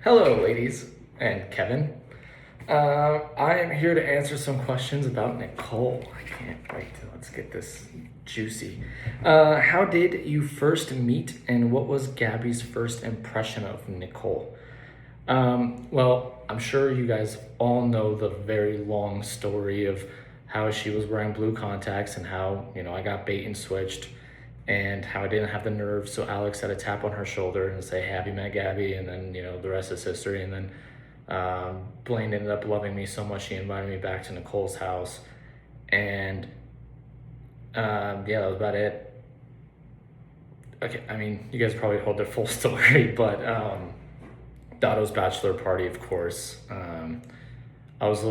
Hello, ladies and Kevin. I am here to answer some questions about Nicole. I can't wait till let's get this juicy. How did you first meet, and what was Gabby's first impression of Nicole? Well, I'm sure you guys all know the very long story of how she was wearing blue contacts and how, I got bait and switched and how I didn't have the nerve. So Alex had a tap on her shoulder and say, "Have you met Gabby?" And then, the rest is history. And then Blaine ended up loving me so much, he invited me back to Nicole's house. And yeah, that was about it. Okay, I mean, you guys probably heard the full story, but Dotto's bachelor party, of course. I was a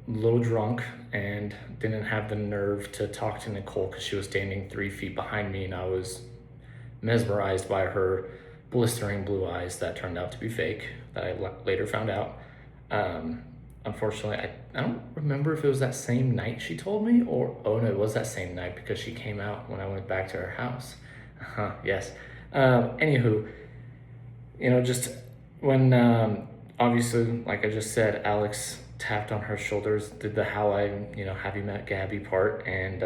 little drunk and didn't have the nerve to talk to Nicole because she was standing 3 feet behind me, and I was mesmerized by her blistering blue eyes that turned out to be fake. That I later found out. Unfortunately, I don't remember if it was that same night she told me, or oh no, it was that same night because she came out when I went back to her house. Yes. Anywho, just when obviously, like I just said, Alex tapped on her shoulders, did the how I, have you met Gabby part, and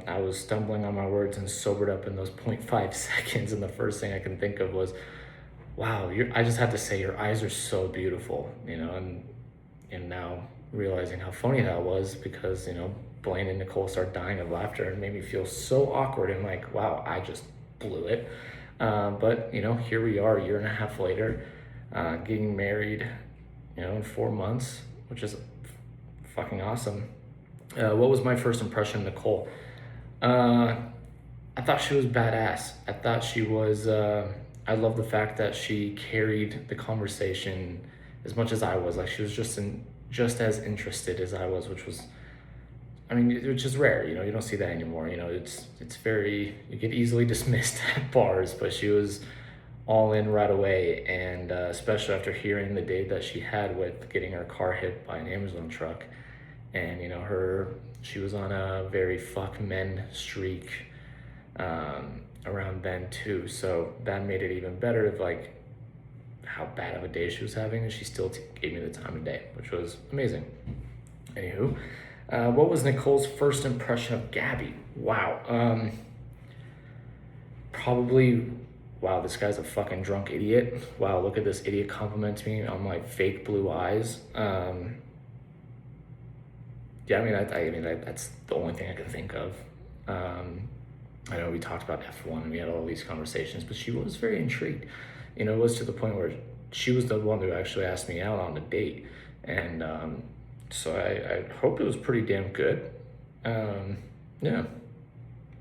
I was stumbling on my words and sobered up in those .5 seconds, and the first thing I can think of was, wow, I just had to say, your eyes are so beautiful, and now realizing how funny that was because, Blaine and Nicole started dying of laughter and made me feel so awkward and like, wow, I just blew it. But, here we are a year and a half later, getting married, in 4 months, which is fucking awesome. What was my first impression of Nicole? I thought she was badass. I thought she was, I love the fact that she carried the conversation as much as I was. Like she was just as interested as I was, which was, I mean, which is rare. You don't see that anymore. It's very, you get easily dismissed at bars, but she was all in right away, and especially after hearing the day that she had with getting her car hit by an Amazon truck, and she was on a very fuck men streak around then too, so that made it even better of like how bad of a day she was having, and she still gave me the time of day, which was amazing. Anywho, what was Nicole's first impression of Gabby? Wow. Probably, wow, this guy's a fucking drunk idiot. Wow, look at this idiot complimenting me on my fake blue eyes. Yeah, I mean, that's the only thing I can think of. I know we talked about F1 and we had all these conversations, but she was very intrigued. It was to the point where she was the one who actually asked me out on the date. And so I hope it was pretty damn good. Yeah.